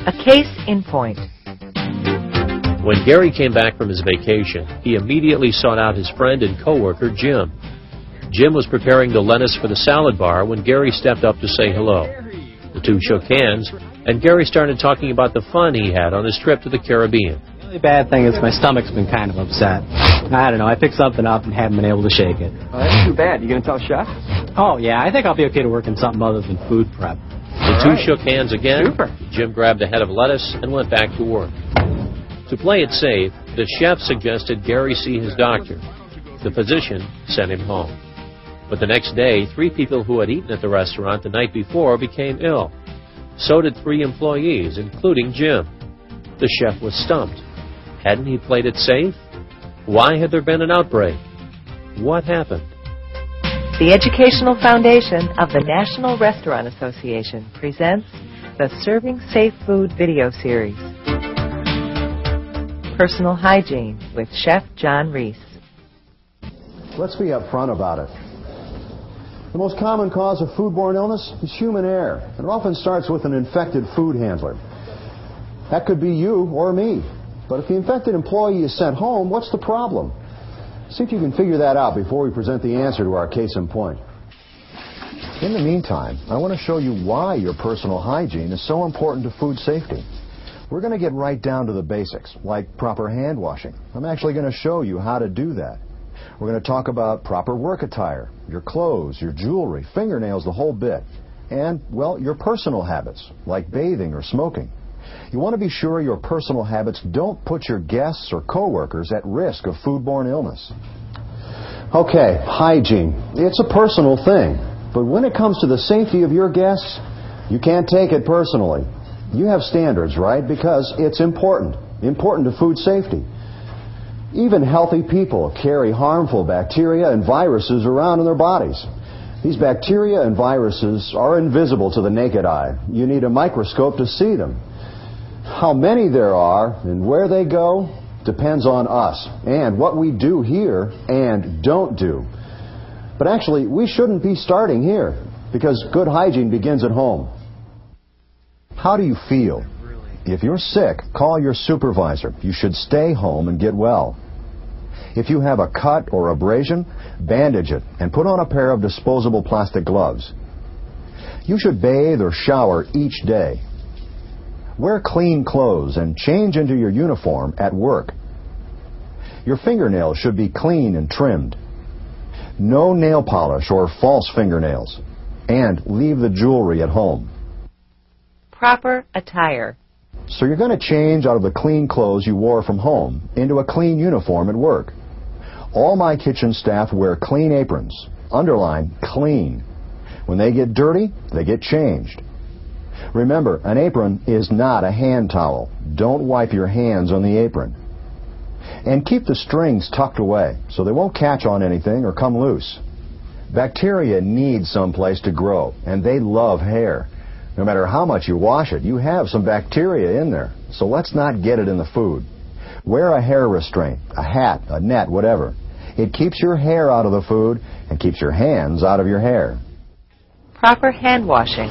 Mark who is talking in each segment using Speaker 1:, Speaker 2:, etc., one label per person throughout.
Speaker 1: A case in point.
Speaker 2: When Gary came back from his vacation, he immediately sought out his friend and coworker, Jim. Jim was preparing the lettuce for the salad bar when Gary stepped up to say hello. The two shook hands, and Gary started talking about the fun he had on his trip to the Caribbean.
Speaker 3: The only bad thing is my stomach's been kind of upset. I don't know, I picked something up and haven't been able to shake it.
Speaker 4: Oh, that's too bad. You gonna tell Chef?
Speaker 3: Oh, yeah, I think I'll be okay to work in something other than food prep.
Speaker 2: The two shook hands again.
Speaker 4: Super.
Speaker 2: Jim grabbed a head of lettuce and went back to work. To play it safe, the chef suggested Gary see his doctor. The physician sent him home. But the next day, 3 people who had eaten at the restaurant the night before became ill. So did 3 employees, including Jim. The chef was stumped. Hadn't he played it safe? Why had there been an outbreak? What happened?
Speaker 1: The Educational Foundation of the National Restaurant Association presents the Serving Safe Food video series. Personal Hygiene with Chef John Reese.
Speaker 5: Let's be upfront about it. The most common cause of foodborne illness is human error. It often starts with an infected food handler. That could be you or me. But if the infected employee is sent home, what's the problem? See if you can figure that out before we present the answer to our case in point. In the meantime, I want to show you why your personal hygiene is so important to food safety. We're going to get right down to the basics, like proper hand washing. I'm actually going to show you how to do that. We're going to talk about proper work attire, your clothes, your jewelry, fingernails, the whole bit. And, well, your personal habits, like bathing or smoking. You want to be sure your personal habits don't put your guests or coworkers at risk of foodborne illness. Okay, hygiene. It's a personal thing. But when it comes to the safety of your guests, you can't take it personally. You have standards, right? Because it's important. Important to food safety. Even healthy people carry harmful bacteria and viruses around in their bodies. These bacteria and viruses are invisible to the naked eye. You need a microscope to see them. How many there are and where they go depends on us and what we do here and don't do. But actually, we shouldn't be starting here because good hygiene begins at home. How do you feel? If you're sick, call your supervisor. You should stay home and get well. If you have a cut or abrasion, bandage it and put on a pair of disposable plastic gloves. You should bathe or shower each day. Wear clean clothes and change into your uniform at work. Your fingernails should be clean and trimmed. No nail polish or false fingernails. And leave the jewelry at home.
Speaker 1: Proper attire.
Speaker 5: So you're going to change out of the clean clothes you wore from home into a clean uniform at work. All my kitchen staff wear clean aprons. Underline, clean. When they get dirty, they get changed. Remember, an apron is not a hand towel. Don't wipe your hands on the apron. And keep the strings tucked away so they won't catch on anything or come loose. Bacteria need some place to grow, and they love hair. No matter how much you wash it, you have some bacteria in there. So let's not get it in the food. Wear a hair restraint, a hat, a net, whatever. It keeps your hair out of the food and keeps your hands out of your hair.
Speaker 1: Proper hand washing.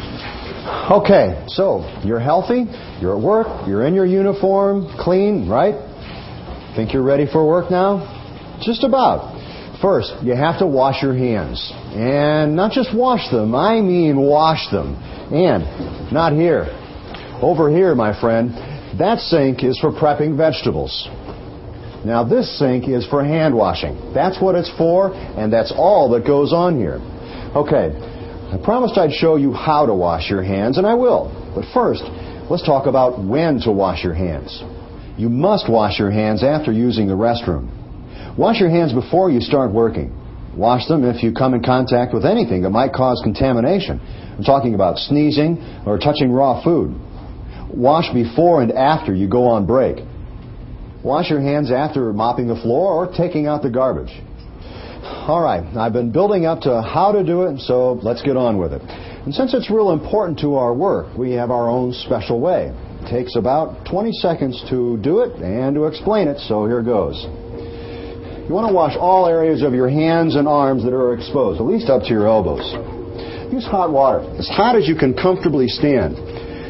Speaker 5: Okay, so you're healthy, you're at work, you're in your uniform, clean, right? Think you're ready for work now? Just about. First, you have to wash your hands. And not just wash them, I mean wash them. And not here. Over here, my friend, that sink is for prepping vegetables. Now this sink is for hand washing. That's what it's for, and that's all that goes on here. Okay. I promised I'd show you how to wash your hands, and I will. But first, let's talk about when to wash your hands. You must wash your hands after using the restroom. Wash your hands before you start working. Wash them if you come in contact with anything that might cause contamination. I'm talking about sneezing or touching raw food. Wash before and after you go on break. Wash your hands after mopping the floor or taking out the garbage. All right, I've been building up to how to do it, so let's get on with it. And since it's real important to our work, we have our own special way. It takes about 20 seconds to do it and to explain it, so here goes. You want to wash all areas of your hands and arms that are exposed, at least up to your elbows. Use hot water, as hot as you can comfortably stand.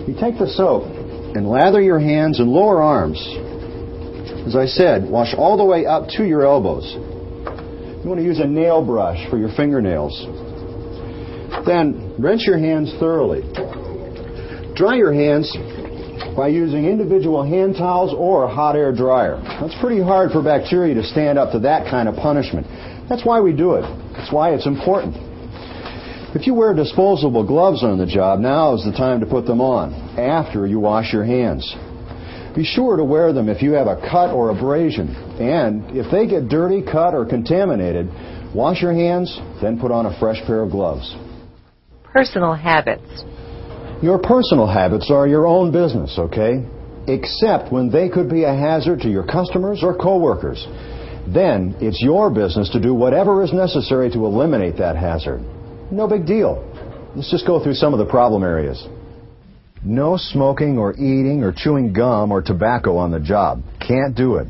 Speaker 5: You take the soap, and lather your hands and lower arms. As I said, wash all the way up to your elbows. You want to use a nail brush for your fingernails. Then rinse your hands thoroughly. Dry your hands by using individual hand towels or a hot air dryer. That's pretty hard for bacteria to stand up to that kind of punishment. That's why we do it. That's why it's important. If you wear disposable gloves on the job, now is the time to put them on, after you wash your hands. Be sure to wear them if you have a cut or abrasion. And if they get dirty, cut, or contaminated, wash your hands, then put on a fresh pair of gloves.
Speaker 1: Personal habits.
Speaker 5: Your personal habits are your own business, okay? Except when they could be a hazard to your customers or coworkers. Then it's your business to do whatever is necessary to eliminate that hazard. No big deal. Let's just go through some of the problem areas. No smoking or eating or chewing gum or tobacco on the job. Can't do it.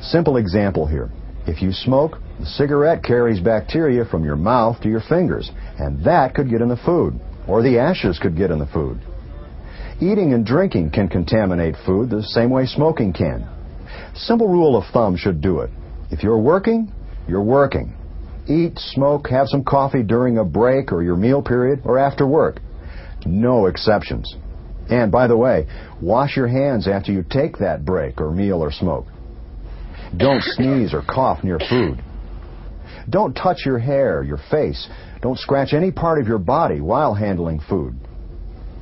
Speaker 5: Simple example here. If you smoke, the cigarette carries bacteria from your mouth to your fingers, and that could get in the food, or the ashes could get in the food. Eating and drinking can contaminate food the same way smoking can. Simple rule of thumb should do it. If you're working, you're working. Eat, smoke, have some coffee during a break or your meal period or after work. No exceptions. And by the way, wash your hands after you take that break or meal or smoke. Don't sneeze or cough near food. Don't touch your hair, your face. Don't scratch any part of your body while handling food.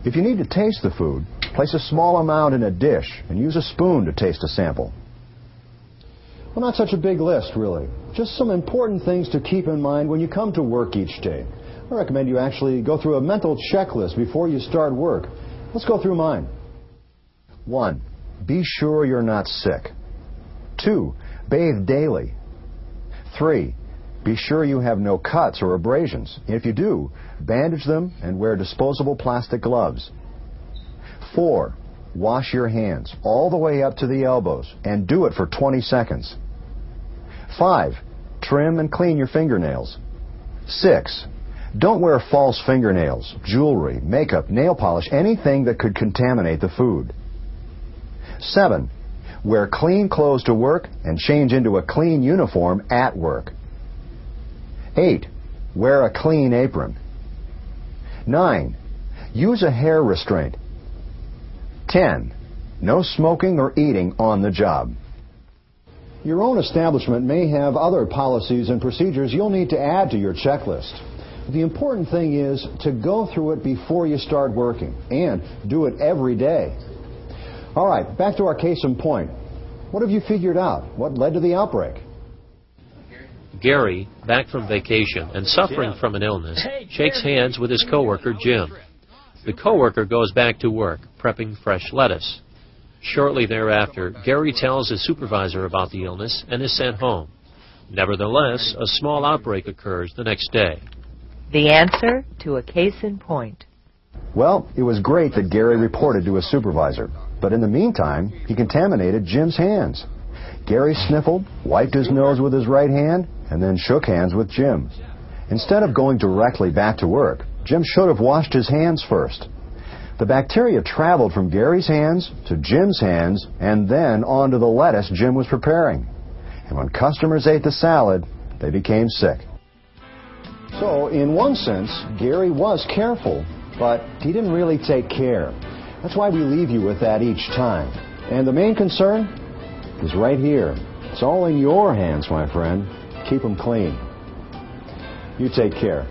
Speaker 5: If you need to taste the food, place a small amount in a dish and use a spoon to taste a sample. Well, not such a big list, really. Just some important things to keep in mind when you come to work each day. I recommend you actually go through a mental checklist before you start work. Let's go through mine. 1. Be sure you're not sick. 2. Bathe daily. 3. Be sure you have no cuts or abrasions. If you do, bandage them and wear disposable plastic gloves. 4. Wash your hands all the way up to the elbows and do it for 20 seconds. 5. Trim and clean your fingernails. 6. Don't wear false fingernails, jewelry, makeup, nail polish, anything that could contaminate the food. 7. Wear clean clothes to work and change into a clean uniform at work. 8. Wear a clean apron. 9. Use a hair restraint. 10. No smoking or eating on the job. Your own establishment may have other policies and procedures you'll need to add to your checklist. The important thing is to go through it before you start working, and do it every day. All right, back to our case in point. What have you figured out? What led to the outbreak?
Speaker 2: Gary, back from vacation and suffering from an illness, shakes hands with his coworker Jim. The coworker goes back to work, prepping fresh lettuce. Shortly thereafter, Gary tells his supervisor about the illness and is sent home. Nevertheless, a small outbreak occurs the next day.
Speaker 1: The answer to a case in point.
Speaker 5: Well, it was great that Gary reported to his supervisor, but in the meantime, he contaminated Jim's hands. Gary sniffled, wiped his nose with his right hand, and then shook hands with Jim. Instead of going directly back to work, Jim should have washed his hands first. The bacteria traveled from Gary's hands to Jim's hands and then onto the lettuce Jim was preparing. And when customers ate the salad, they became sick. So, in one sense, Gary was careful, but he didn't really take care. That's why we leave you with that each time. And the main concern is right here. It's all in your hands, my friend. Keep them clean. You take care.